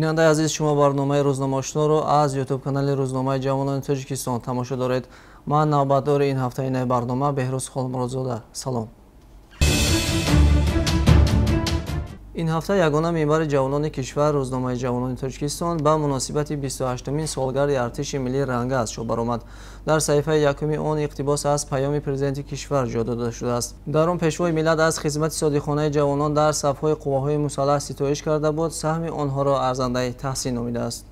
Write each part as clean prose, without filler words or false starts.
бинандаи азиз, шумо барномаи рӯзномаошноро аз ютуб канали рӯзномаи ҷавонони Тоҷикистон тамошо доред. Ман навбатдори ин ҳафтаи барнома Беҳрӯз Холмуродзода. Салом. ин ҳафта ягона минбари ҷавонони кишвар рӯзномаи ҷавонони Тоҷикистон ба муносибати 28-мин солгарди артиши миллии ранга аз чоп баромад. дар саҳифаи якуми он иқтибос аз паёми президенти кишвар ҷо дода шудааст. дар он пешвои миллат аз хизмати содиқонаи ҷавонон дар сафҳои қувваҳои мусаллаҳ ситоиш карда буд, саҳми онҳоро арзандаи таҳсин номидааст.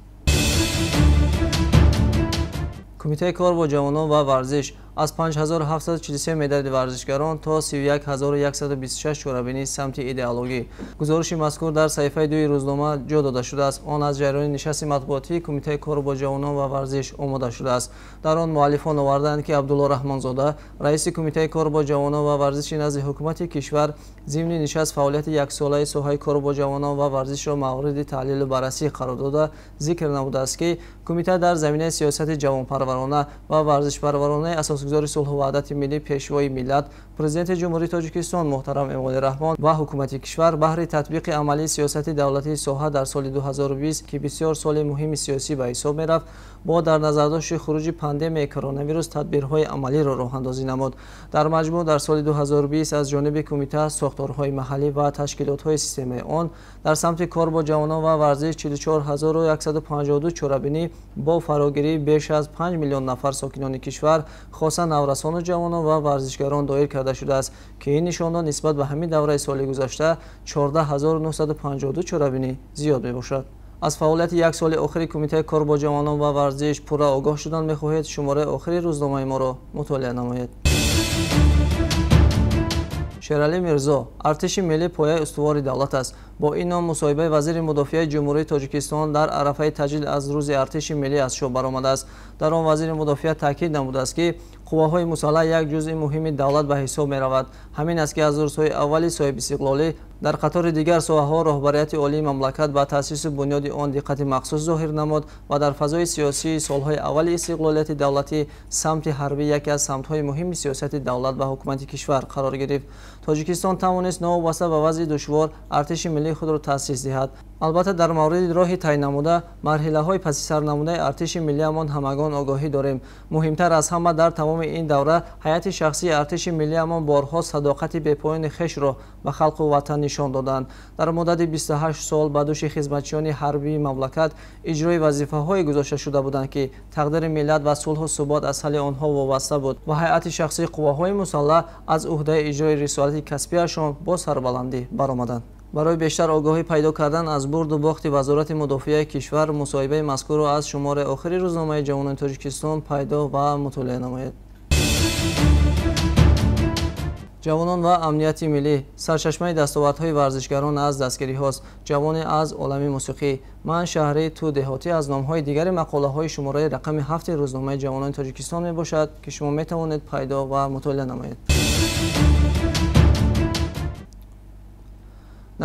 кумитаи кор бо ҷавонон ва варзиш аз 5743 медали варзишгарон то 31126 чорабини самти идеологӣ. гузориши мазкур дар саҳифаи 2 рӯзнома ҷо дода шудааст. он аз ҷараёни нишасти матбуотии кумитаи кор бо ҷавонон ва варзиш омода шудааст. дар он муаллифон оварданд ки Абдулло Раҳмонзода, раиси кумитаи кор бо ҷавонон ва варзиши назди ҳукумати кишвар, зимни нишаст фаъолияти яксолаи соҳаи кор бо ҷавонон ва варзишро мавриди таҳлилу баррасӣ қарор дода зикр намудааст ки кумита дар заминаи сиёсати ҷавонпарварона ва варзишпарваронаи асосгузори сулҳу ваҳдати миллӣ пешвои миллат, президенти ҷумҳурии Тоҷикистон муҳтарам Эмомалӣ Раҳмон ва ҳукумати кишвар баҳри татбиқи амалии сиёсати давлатии соҳа дар соли 2020 ки бисёр соли муҳими сиёсӣ ба ҳисоб мерафт, бо дар назардошти хуруҷи пандемияи коронавирус тадбирҳои амалиро роҳандозӣ намуд. дар маҷмӯъ дар соли 2020 аз ҷониби кумита, сохторҳои маҳаллӣ ва ташкилотҳои системаи он дар самти кор бо ҷавонон ва варзиш 44152 чорабинӣ бо фарогирии беш аз 5 миллион нафар сокинони кишвар, хоса наврасону ҷавонон ва варзишгарон доир карда шудааст ки ин нишондон нисбат ба ҳамин давраи соли гузашта 14952 чорабинӣ зиёд мебошад. аз фаъолияти як соли охири кумитаи кор бо ҷавонон ва варзиш пурра огоҳ шудан мехоҳед, шумораи охири рӯзномаи моро мутолиа намоед. Шералӣ Мирзо: артиши миллӣ пояи устувори давлат аст. бо ин ном мусоҳибаи вазири мудофиаи ҷумҳурии Тоҷикистон дар арафаи таҷлил аз рӯзи артиши миллӣ аз чоп баромадааст. дар он вазири мудофиа таъкид намудааст ки қувваҳои мусаллаҳ як ҷузъи муҳими давлат ба ҳисоб меравад. ҳамин аст ки аз рӯзҳои аввали соҳибистиқлолӣ дар қатори дигар соҳаҳо роҳбарияти олии мамлакат ба таъсису бунёди он диққати махсус зоҳир намуд ва дар фазои сиёсии солҳои аввали истиқлолияти давлатӣ самти ҳарбӣ яке аз самтҳои муҳими сиёсати давлат ва ҳукумати кишвар қарор гирифт. Тоҷикистон тавонист новобаста ба вазъи душвор артиши миллии худро таъсис диҳад. албатта дар мавриди роҳи тай намуда марҳилаҳои паси сар намудаи артиши миллиамон ҳамагон огоҳӣ дорем. муҳимтар аз ҳама дар тамоми ин давра ҳайати шахсии артиши миллиамон борҳо садоқати бепоёни хешро ба халқу ватан нишон доданд. дар муддати 28 сол ба дӯши хизматчиёни ҳарбии мамлакат иҷрои вазифаҳое гузошта шуда буданд ки тақдири миллат ва сулҳу субот аз ҳали онҳо вобаста буд ва ҳайати шахсии қувваҳои мусаллаҳ аз уҳдаи иҷрои рисолати касбияшон бо сарбаландӣ баромаданд. барои бештар огоҳӣ пайдо кардан аз бурду бохти вазорати мудофиаи кишвар, мусоҳибаи мазкурро аз шумораи охири рӯзномаи ҷавонони Тоҷикистон пайдо ва мутолиа намоед. ҷавонон ва амнияти миллӣ: сарчашмаи дастовардҳои варзишгарон аз дастгириҳост. ҷавоне аз олами мусиқӣ. ман шаҳрӣ, ту деҳотӣ аз номҳои дигари мақолаҳои шумораи рақами 7 рӯзномаи ҷавонони Тоҷикистон мебошад ки шумо метавонед пайдо ва мутолиа намоед.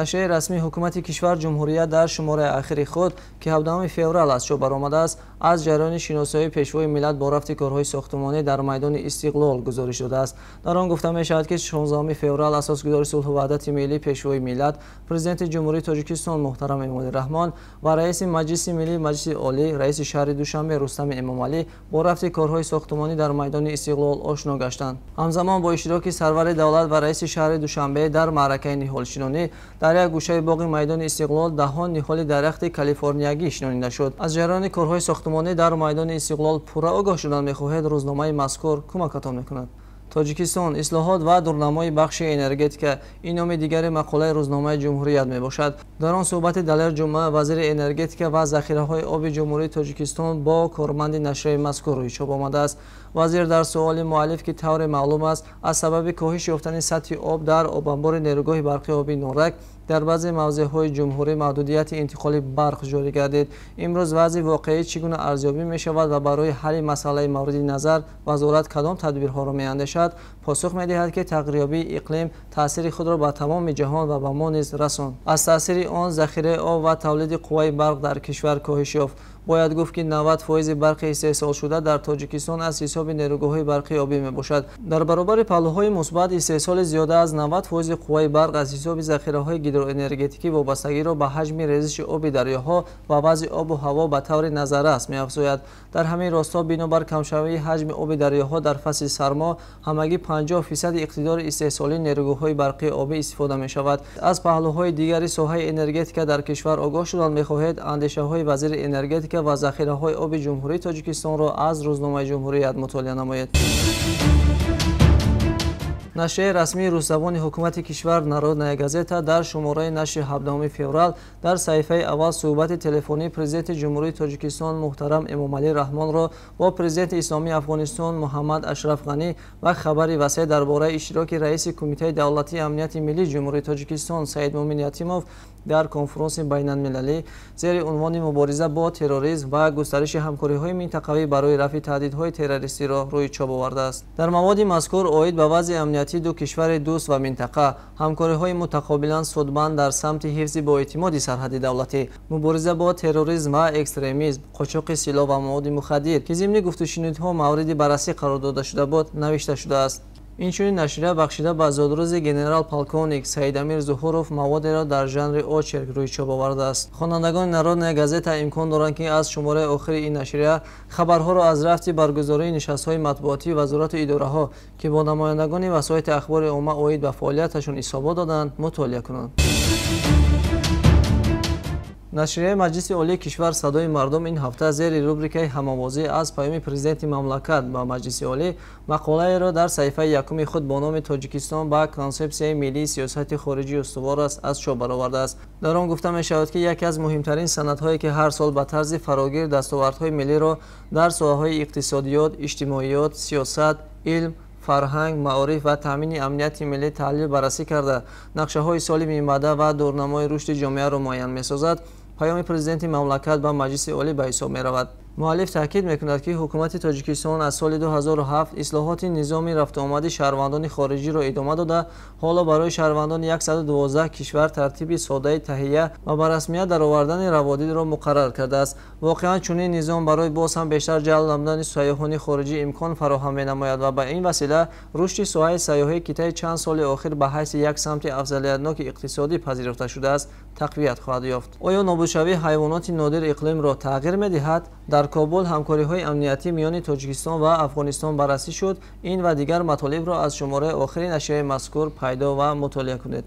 нашрияи расмии ҳукумати кишвар ҷумҳурият дар шумораи ахири худ ки 17 феврал аз чоп баромадааст, аз ҷараёни шиносоии пешвои миллат бо рафти корҳои сохтумонӣ дар майдони Истиқлол гузориш додааст. дар он гуфта мешавад ки 16 феврал асосгузори сулҳу ваҳдати миллӣ пешвои миллат, президенти ҷумҳурии Тоҷикистон муҳтарам Эмомалӣ Раҳмон ва раиси маҷлиси миллии маҷлиси олӣ, раиси шаҳри Душанбе Рустами Эмомалӣ бо рафти корҳои сохтумонӣ дар майдони Истиқлол ошно гаштанд. ҳамзамон бо иштироки сарвари давлат ва раиси шаҳри Душанбе дар маъракаи ниҳолшинонӣ дар як гӯшаи боғи майдони Истиқлол даҳон ниҳоли дарахти калифорниягӣ шинонида шуд. аз ҷараёни корҳои сохтумонӣ дар майдони Истиқлол пурра огоҳ шудан мехоҳед, рӯзномаи мазкур кӯмакатон мекунад. Тоҷикистон: ислоҳот ва дурнамои бахши энергетика. ин номи дигари мақолаи рӯзномаи ҷумҳурият мебошад. дар он суҳбати Далер Ҷумъа, вазири энергетика ва захираҳои оби ҷумҳурии Тоҷикистон бо корманди нашрияи мазкур рӯи чоп омадааст. вазир дар суоли муаллиф ки тавре маълум аст аз сабаби коҳиши ёфтани сатҳи об дар обанбори нерӯгоҳи барқи оби Норак дар баъзе мавзеъҳои ҷумҳурӣ маҳдудияти интиқоли барқ ҷорӣ гардид. имрӯз вазъи воқеӣ чӣ гуна арзёбӣ мешавад ва барои ҳалли масъалаи мавриди назар вазорат кадом тадбирҳоро меандешад, посух медиҳад ки тағйирёбии иқлим таъсири худро ба тамоми ҷаҳон ва ба мо низ расонд. аз таъсири он захираи об ва тавлиди қувваи барқ дар кишвар коҳиш ёфт. бояд гуфт ки 90% барқи истеҳсолшуда дар тоҷикистон аз ҳисоби нерӯгоҳҳои барқи обӣ мебошад. дар баробари паҳлӯҳои мусбат, истеҳсоли зиёда аз 90% қувваи барқ аз ҳисоби захираҳои гидроэнергетикӣ вобастагиро ба ҳаҷми резиши оби дарёҳо ва вазъи обу ҳаво ба таври назаррас меафзояд. дар ҳамин росто, бинобар камшавии ҳаҷми оби дарёҳо дар фасли сармо, ҳамагӣ 50% иқтидори истеҳсоли нерӯгоҳҳои барқи обӣ истифода мешавад. аз паҳлӯҳои дигари соҳаи энергетика дар кишвар огоҳ шудан мехоҳед андешаҳои вазири энергетика ва захираҳои оби ҷумҳурии Тоҷикистонро аз Рӯзномаи ҷумҳурият мутолиа намоед. нашрияи расмии рӯззабони ҳукумати кишвар «Народная газета» дар шумораи нашри 7 феврал дар саҳифаи аввал суҳбати телефонии президенти ҷумҳурии Тоҷикистон муҳтарам Эмомалӣ Раҳмонро бо президенти Исломии Афғонистон Муҳаммад Ашраф Ғанӣ ва хабари васеъ дар бораи иштироки раиси Кумитаи давлатии амнияти миллии ҷумҳурии Тоҷикистон Саид Муъмин Ятимов дар конфронси байналмилалӣ зери унвони мубориза бо терроризм ва густариши ҳамкориҳои минтақавӣ барои рафъи таҳдидҳои террористиро рӯи чоп овардааст. дар маводи мазкур оид ба вазъи амнияти ду кишвари дӯст ва минтақа, ҳамкориҳои мутақобилан судманд дар самти ҳифзи боэътимоди сарҳади давлатӣ, мубориза бо терроризм ва экстремизм, қочоқи силоҳ ва маводи мухаддир ки зимни гуфтушунудҳо мавриди баррасӣ қарор дода шуда буд, навишта шудааст. инчунин нашрия бахшида ба зодрӯзи генерал-полковник Саидамир Зуҳуров маводеро дар жанри очерк рӯи чоп овардааст. хонандагони Народная газета имкон доранд ки аз шумораи охири ин нашрия хабарҳоро аз рафти баргузории нишастҳои матбуотии вазорату идораҳо ки бо намояндагони васоити ахбори умма оид ба фаъолияташон исобот доданд мутолиа кунанд. нашрияи Маҷлиси олии кишвар «Садои мардум» ин ҳафта зери рубрикаи ҳамовозӣ аз паёми президенти мамлакат ба Маҷлиси олӣ мақолаеро дар саҳифаи якуми худ бо номи «Тоҷикистон ба консепсияи миллии сиёсати хориҷӣ устувор аст» аз чоп баровардааст. дар он гуфта мешавад ки яке аз муҳимтарин санадҳое ки ҳар сол ба тарзи фарогир дастовардҳои миллиро дар соҳаҳои иқтисодиёт, иҷтимоиёт, сиёсат, илм, фарҳанг, маориф ва таъмини амнияти миллӣ таҳлил баррасӣ карда нақшаҳои соли минбаъда ва дурнамои рушди ҷомеаро муайян месозад, паёми президенти мамлакат ба Маҷлиси олӣ ба ҳисоб меравад. муаллиф таъкид мекунад ки ҳукумати Тоҷикистон аз соли 2007 ислоҳоти низоми рафтуомади шаҳрвандони хориҷиро идома дода, ҳоло барои шаҳрвандони 112 кишвар тартиби соддаи таҳия ва ба расмият даровардани раводидро муқаррар кардааст. воқеан чунин низом барои боз ҳам бештар ҷалб намудани сайёҳони хориҷӣ имкон фароҳам менамояд ва ба ин васила рушди соҳаи сайёҳӣ ки таи чанд соли охир ба ҳайси як самти афзалиятноки иқтисодӣ пазирафта шудааст тақвият хоҳад ёфт. оё нобудшавии ҳайвоноти нодир иқлимро тағйир медиҳад? дар Кобул ҳамкориҳои амниятӣ миёни Тоҷикистон ва Афғонистон баррасӣ шуд. ин ва дигар матолибро аз шумораи охири нашрияи мазкур пайдо ва мутолиа кунед.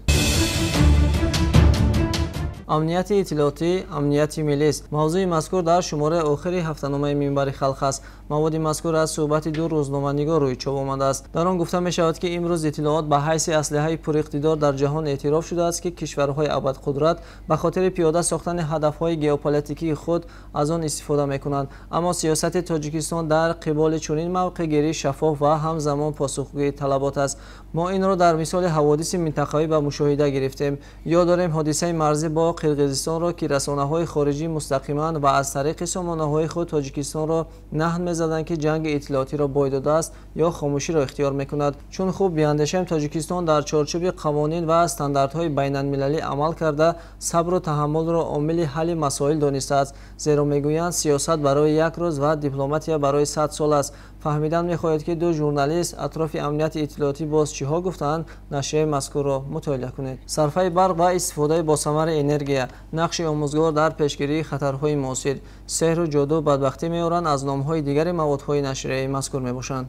амнияти иттилоотӣ, амнияти миллист. мавзӯи мазкур дар шумораи охири ҳафтаномаи Минбари халқ аст. маводи мазкур аз суҳбати ду рӯзноманигор рӯи чоп омадааст. дар он гуфта мешавад ки имрӯз иттилоот ба ҳайси аслиҳаи пуриқтидор дар ҷаҳон эътироф шудааст ки кишварҳои абадқудрат ба хотири пиёда сохтани ҳадафҳои геополитикии худ аз он истифода мекунанд. аммо сиёсати Тоҷикистон дар қиболи чунин мавқеъгирӣ шаффоф ва ҳамзамон посухгӯи талабот аст. мо инро дар мисоли ҳаводиси минтақавӣ ба мушоҳида гирифтем. ёд дорем ҳодисаи марзӣ бо Қирғизистонро ки расонаҳои хориҷӣ мустақиман ва аз тариқи сомонаҳои худ Тоҷикистонро наҳн мезаданд ки ҷанги иттилоотиро бой додааст ё хомӯширо ихтиёр мекунад. чун хуб биандешем, Тоҷикистон дар чорчӯби қавонин ва стандартҳои байналмилалӣ амал карда сабру таҳаммулро омили ҳалли масоил донистааст. зеро мегӯянд сиёсат барои як рӯз ва дипломатия барои 100 сол аст. фаҳмидан мехоҳед ки ду журналист атрофи амнияти иттилоотӣ боз чиҳо гуфтанд? нашрияи мазкурро мутолиа кунед. сарфаи барқ ва истифодаи босамари энергия, нақши омӯзгор дар пешгирии хатарҳои муосир, сеҳру ҷоду бадбахтӣ меоранд аз номҳои дигари маводҳои нашрияи мазкур мебошанд.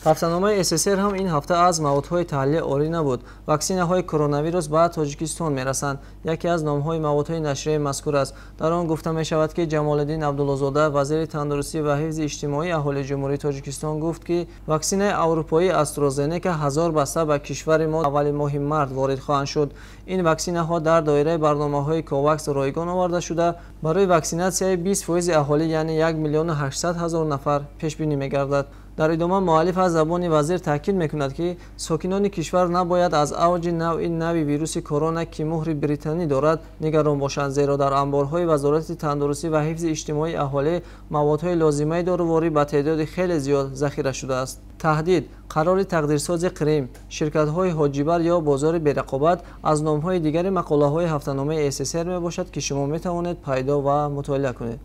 ҳафтаномаи СССР ҳам ин ҳафта аз маводҳои таҳлили орӣ набуд. ваксинаҳои коронавирус ба Тоҷикистон мерасанд. яке аз номҳои маводҳои нашрияи мазкур аст. дар он гуфта мешавад ки Ҷамолиддин Абдуллозода, вазири тандурустӣ ва ҳифзи иҷтимоии аҳолии ҷумҳурии Тоҷикистон гуфт ки ваксинаи аврупои AstraZeneca 1000 баста ба кишвари мо аввали моҳи март ворид хоҳанд шуд. ин ваксинаҳо дар доираи барномаҳои COVAX ройгон оварда шуда барои ваксинатсияи 20% аҳолӣ, яъне 1 800 000 нафар пешбинӣ мегардад. дар идома муаллиф аз забони вазир таъкид мекунад ки сокинони кишвар набояд аз авҷи навъи нави вируси корона ки муҳри британӣ дорад нигарон бошанд, зеро дар амборҳои вазорати тандурустӣ ва ҳифзи иҷтимоии аҳолӣ маводҳои лозимаи доруворӣ ба теъдоди хеле зиёд захира шудааст. таҳдид, қарори тақдирсози Крим, ширкатҳои ҳоҷибар ё бозори берақобат аз номҳои дигари мақолаҳои ҳафтаномаи СССР мебошад ки шумо метавонед пайдо ва мутолиа кунед.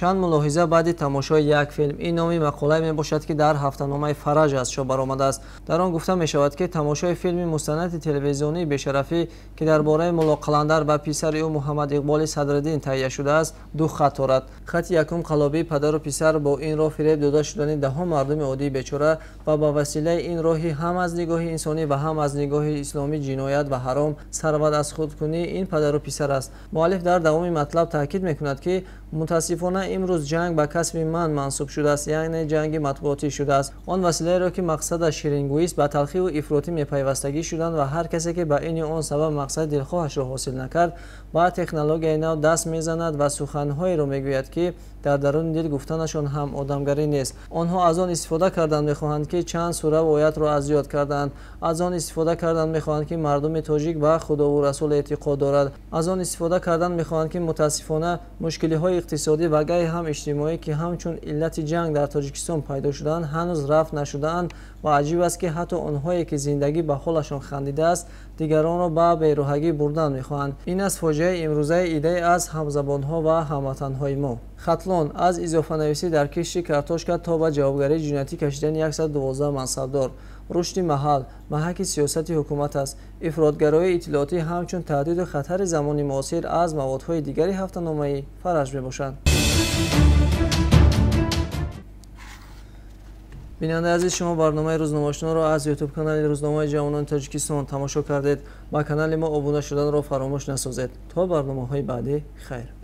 чанд мулоҳиза баъди тамошои як филм. Ин номи мақолае мебошад ки дар ҳафтаномаи Фараж аз чоп баромадааст. дар он гуфта мешавад ки тамошои филми мустанади телевизионии бешарафӣ ки дар бораи Мулло Қаландар ба писари ӯ Муҳаммад Иқболи Садриддин таҳия шудааст, ду хат дорад. хати якум қалобии падару писар бо ин роҳ фиреб дода шудани даҳон мардуми оддии бечора ва ба василаи ин роҳи ҳам аз нигоҳи инсонӣ ва ҳам аз нигоҳи исломӣ ҷиноят ва ҳаром сарват аз худкунии ин падару писар аст. муаллиф дар давоми матлаб таъкид мекунад ки мутаассифона имрӯз ҷанг ба касби ман мансуб шудааст, яъне ҷанги матбуотӣ шудааст. он василаеро ки мақсадаш ширингӯист ба талхиву ифротӣ мепайвастагӣ шуданд ва ҳар касе ки ба ини он сабаб мақсади дилхоҳашро ҳосил накард ба технологияи нав даст мезанад ва суханҳоеро мегӯяд ки дар даруни дил гуфтанашон ҳам одамгарӣ нест. онҳо аз он истифода кардан мехоҳанд ки чанд сурав оятро аз ёд карданд, аз он истифода кардан мехоҳанд ки мардуми тоҷик ба худову расул эътиқод дорад, аз он истифода кардан мехоҳанд ки мутаассифона мушкилиҳои иқтисодӣ ва гайи ҳам иҷтимоӣ ки ҳамчун иллати ҷанг дар Тоҷикистон пайдо шудаанд ҳанӯз рафт нашудаанд ва аҷиб аст ки ҳатто онҳое ки зиндагӣ ба ҳолашон хандидааст дигаронро ба берӯҳагӣ бурдан мехоҳанд. ин аст фоҷиаи имрӯзаи иддаи аз ҳамзабонҳо ва ҳамватанҳои мо. хатлон аз изофанависӣ дар кишти картошка то ба ҷавобгарии ҷиноятӣ кашидани 112 мансабдор. рушди маҳал маҳаки сиёсати ҳукумат аст. ифротгароии иттилоотӣ ҳамчун таҳдиду хатари замони муосир аз маводҳои дигари ҳафтаномаи Фараж мебошанд. бинандаи азиз, шумо барномаи рӯзномаошуноро аз ютуб канали рӯзномаи ҷавонони Тоҷикистон тамошо кардед. ба канали мо обуна шуданро фаромӯш насозед. то барномаҳои баъдӣ, хайр.